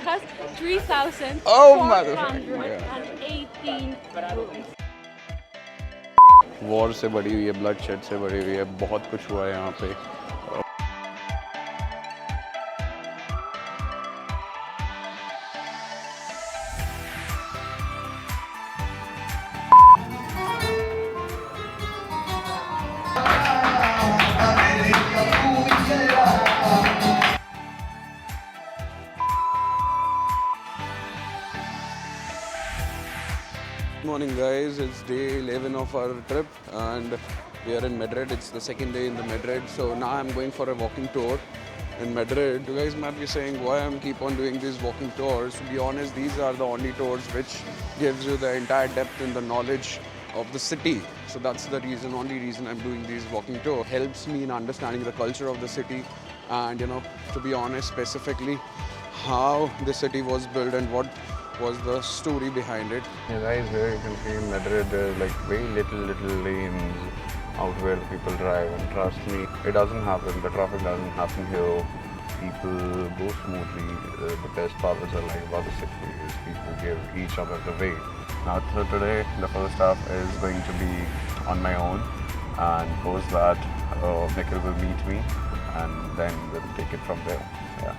has 3,418 rooms. War से बड़ी हुई है, ब्लडशेड से बड़ी हुई है, बहुत कुछ हुआ है यहाँ पे. Good morning guys, it's day 11 of our trip and we are in Madrid. It's the second day in the Madrid, so now I'm going for a walking tour in Madrid. You guys might be saying why I'm keep on doing these walking tours. To be honest, these are the only tours which gives you the entire depth in the knowledge of the city. So that's the reason, only reason I'm doing these walking tours. Helps me in understanding the culture of the city and, you know, to be honest, specifically how the city was built and what was the story behind it. Yeah, guys, here you can see in Madrid there's like very little lanes out where people drive, and trust me, it doesn't happen. The traffic doesn't happen here. People go smoothly. The best parts are like about the city is people give each other the way. Now, so today the first stop is going to be on my own, and post that Nikhil will meet me, and then we'll take it from there. Yeah.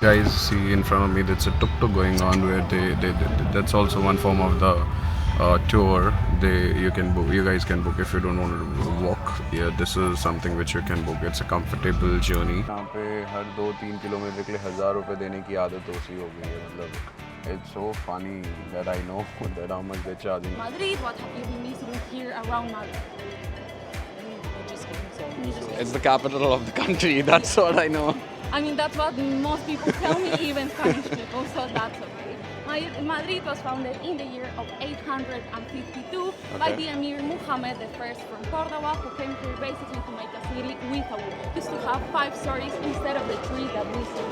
Guys, see in front of me that's a tuk-tuk going on where they that's also one form of the tour. You guys can book if you don't want to walk. Yeah, this is something which you can book. It's a comfortable journey. यहाँ पे हर 2-3 kilometre के लिए 1000 रुपए देने की आदत हो सी हो गई है. मतलब it's so funny that I know that how much they're charging. Madrid, what have you been missing here around Madrid? It's the capital of the country. That's what I know. I mean, that's what most people tell me, even Spanish people, so that's okay. Madrid was founded in the year of 852 by the Emir Muhammad I from Córdoba, who came here basically to make a city with a wall. It used to have 5 stories instead of the 3 that we see.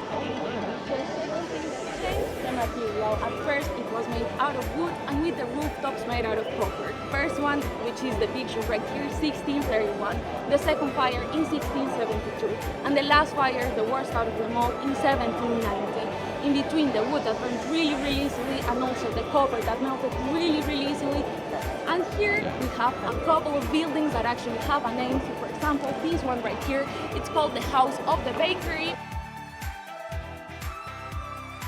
The material. At first it was made out of wood and with the rooftops made out of copper. First one, which is the picture right here, 1631. The second fire in 1672. And the last fire, the worst out of them all, in 1790. In between the wood that burned really easily and also the copper that melted really easily. And here we have a couple of buildings that actually have a name. So for example, this one right here, it's called the House of the Bakery.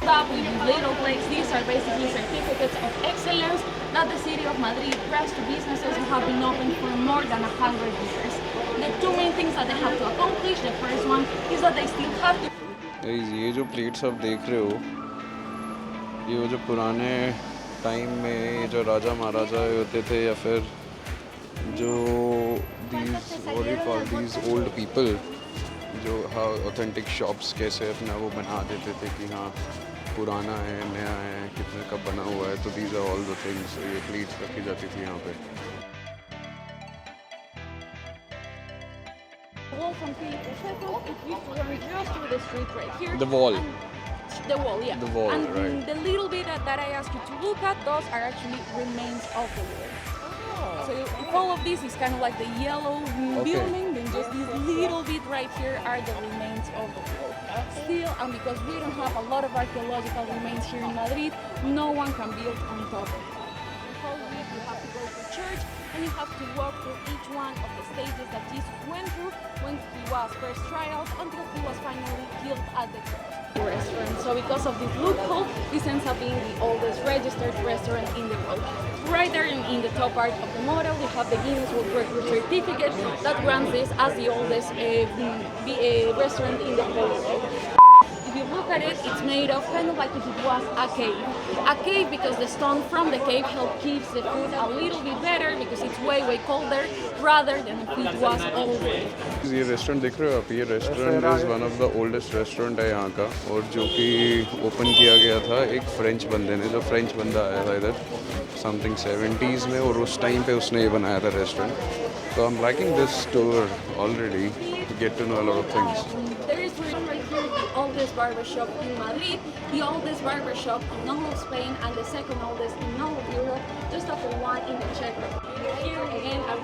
With these little plaques, these are basically certificates of excellence that the city of Madrid grants to businesses who have been open for more than 100 years. The 2 main things that they have to accomplish, the first one is that they still have to... ये जो plates आप देख रहे हो, ये वो जो पुराने टाइम में जो राजा महाराजा होते थे या फिर जो these old people जो हाँ ऑथेंटिक शॉप्स कैसे अपना वो बना देते थे कि हाँ पुराना है नया है कितने का बना हुआ है. तो these are all the things. ये प्लेट्स रखी जाती थी यहाँ पे. Wall from Philip II, it used to run just through the street right here. The wall. The wall, yeah. The wall, and right. The little bit that I asked you to look at, those are actually remains of the wall. So if all of this is kind of like the yellow building, then just this little bit right here are the remains of the wall. Still, and because we don't have a lot of archaeological remains here in Madrid, no one can build on top of it. Before you have to go to church and you have to walk through each one of the stages that Jesus went through when he was first trialed until he was finally killed at the cross. Restaurant. So because of this loophole, this ends up being the oldest registered restaurant in the world. Right there in the top part of the model, we have the Guinness World Record certificate that grants this as the oldest restaurant in the whole world. If you look at it, it's made of kind of like if it was a cave. A cave because the stone from the cave helps keep the food a little bit better because it's way colder rather than if it was all wood. ये restaurant देख रहे हो आप, ये restaurant is one of the oldest restaurant है यहाँ का और जो कि ओपन किया गया था एक फ्रेंच बंदे ने. जो फ्रेंच बंदा आया था इधर समथिंग 70s में और उस टाइम पे उसने ये बनाया था restaurant. So I'm liking this tour already to get to know a lot of things. There is right here the oldest barbershop in Madrid, the oldest barbershop in all of Spain, and the second oldest in all of Europe, just after one in the Czech Republic. Here again, a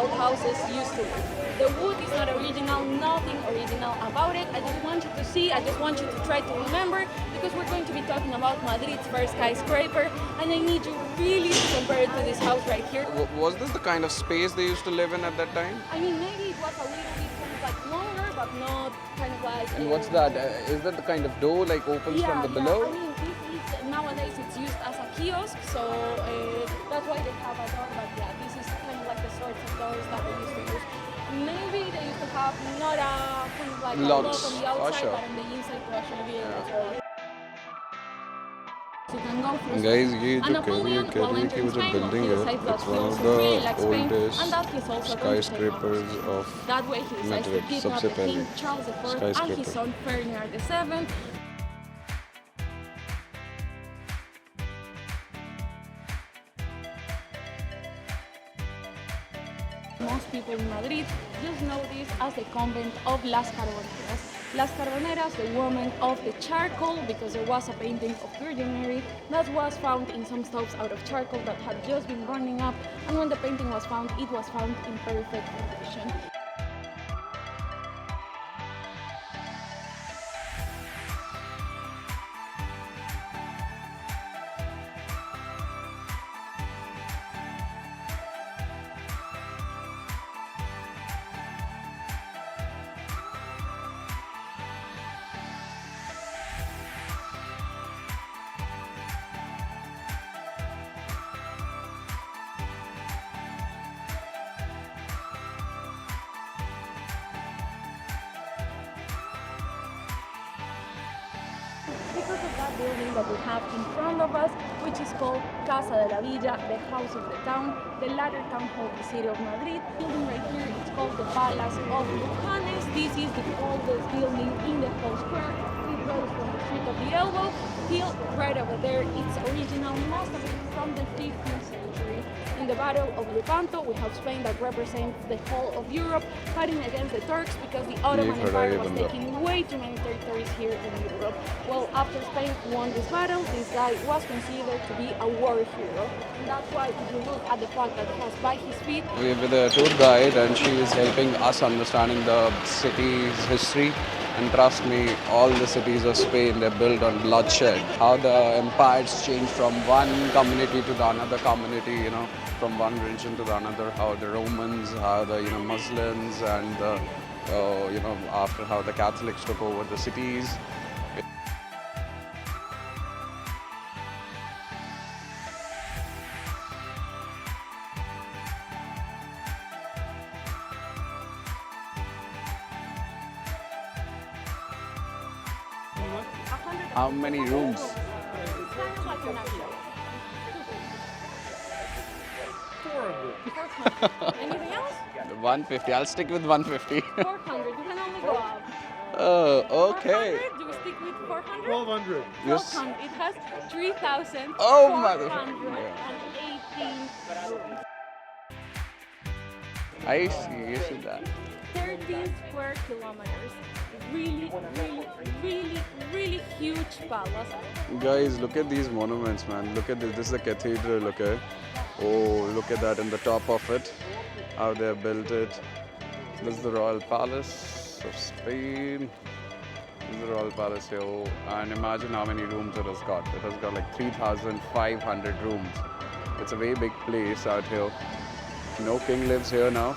how houses used to look. The wood is not original, nothing original about it. I just want you to see, I just want you to try to remember, because we're going to be talking about Madrid's first skyscraper, and I need you really to compare it to this house right here. Was this the kind of space they used to live in at that time? I mean, maybe it was a little bit kind of like longer, but not kind of like... And what's that? Is that the kind of door like opens from the below? I mean, this is, nowadays it's used as a kiosk, so that's why they have a door, but yeah, this is kind of like the sorts of doors that they used to use. Maybe they used to have not a kind of like a lock on the outside, but on the inside to actually be able to... So you can go through. Guys, ये and जो Napoleon, while entering जो Spain, building he है, decided that it's he one of also really likes the Spain, oldest and that he's also going to take skyscrapers over. of That way he decides to Madrid. kidnap सबसे the King पहले Charles IV and his skyscraper. son Ferdinand VII. Most people in Madrid just know this as the convent of Las Carboneras. Las Carboneras, the woman of the charcoal, because there was a painting of Virgin Mary that was found in some stoves out of charcoal that had just been burning up, and when the painting was found, it was found in perfect condition. Because of that building that we have in front of us, which is called Casa de la Villa, the house of the town, the latter town hall of the city of Madrid. Building right here, it's called the Palace of Lujanes. This is the oldest building in the whole square. It goes from the Street of the Elbow till right over there. It's original, most of it from the 15th century. In the Battle of Lepanto, we have Spain that represents the whole of Europe fighting against the Turks because the Ottoman Empire was taking way too many territories here in Europe. Well, after Spain won this battle, this guy was considered to be a war hero. And that's why if you look at the fact that he has by his feet... We're with a tour guide and she is helping us understanding the city's history. And trust me, all the cities of Spain, they're built on bloodshed. How the empires changed from one community to the another community, you know, from one region to the another. How the Romans, how the Muslims, and after how the Catholics took over the cities. How many rooms? It's kind of like a nutshell. 400. Anything else? 150. I'll stick with 150. 400. You can only go up. Oh, okay. 400? Do we stick with 400? 1200. Yes. 1200. It has 3,418 Oh, mother. rooms. I see that. 13 square kilometers. Really, really, really, really huge palace. Guys, look at these monuments, man. Look at this. This is the cathedral, okay? Oh, look at that in the top of it. How they have built it. This is the Royal Palace of Spain. This is the Royal Palace here. Oh, and imagine how many rooms it has got. It has got like 3,500 rooms. It's a very big place out here. No king lives here now.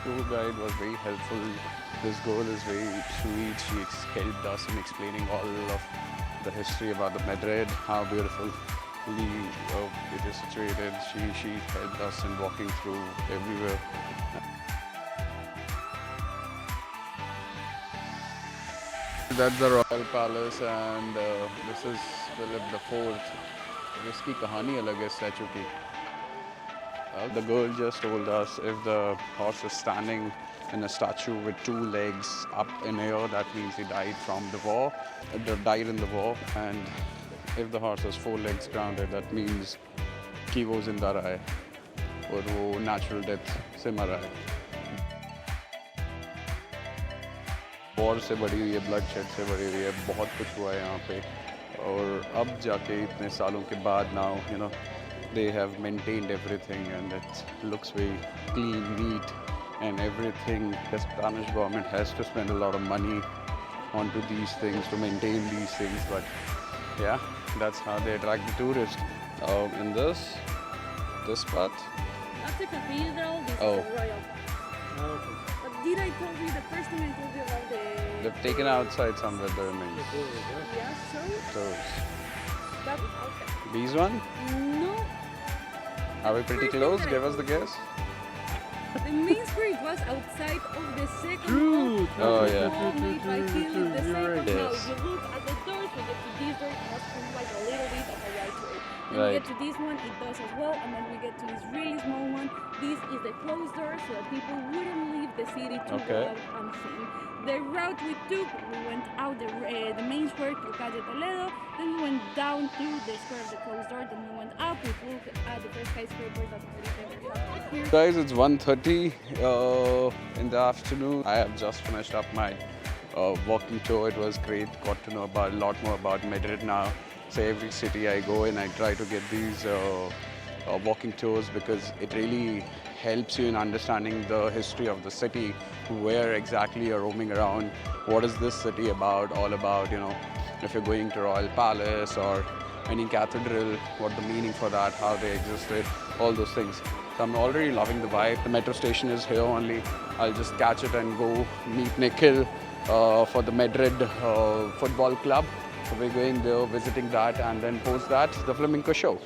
Tour guide was very helpful. This girl is very sweet. She helped us in explaining all of the history about the Madrid, how beautifully it is situated. She helped us in walking through everywhere. That's the Royal Palace, and this is Philip IV. इसकी कहानी अलग है statue की. The girl just told us if the horse is standing in a statue with two legs up in air, that means he died from the war, died in the war. And if the horse has four legs grounded, that means कि वो जिंदा रहा है और वो natural death से मरा है. वॉर से बढ़ी हुई है, ब्लडशेड से बढ़ी हुई है, बहुत कुछ हुआ है यहाँ पे. और अब जाके इतने सालों के बाद now, you know, they have maintained everything and it looks very clean, neat and everything. The Spanish government has to spend a lot of money onto these things to maintain these things, but yeah, that's how they attract the tourists. In this part. That's a cathedral, this Oh. is a royal. But did I tell you the first thing I told you about the... They've taken outside somewhere the remains. Yeah, so Those. that is outside. These one? No, Are we pretty close? Give us the guess. the main square was outside of the second wall. Oh, yeah. Wall made by Philip the second. Now, Yes. if you look at the doors, we get to this door, it has like a little bit of a right way. Then we Right. get to this one, it does as well, and then we get to this really small one. This is the closed door, so that people wouldn't leave the city to Okay. go out unseen. The route we took, we went out the main square to Calle Toledo, then we went down to the square of the closed door, then we went up, we looked at the first skyscraper that Madrid ever had here. Guys, it's 1:30 in the afternoon. I have just finished up my walking tour. It was great. Got to know about a lot more about Madrid now. So every city I go in, I try to get these walking tours because it really helps you in understanding the history of the city, where exactly you're roaming around, what is this city about, all about, you know, if you're going to Royal Palace or any cathedral, what the meaning for that, how they existed, all those things. So I'm already loving the vibe. The metro station is here only. I'll just catch it and go meet Nikhil for the Madrid football club. So we're going there, visiting that, and then post that, the flamenco show.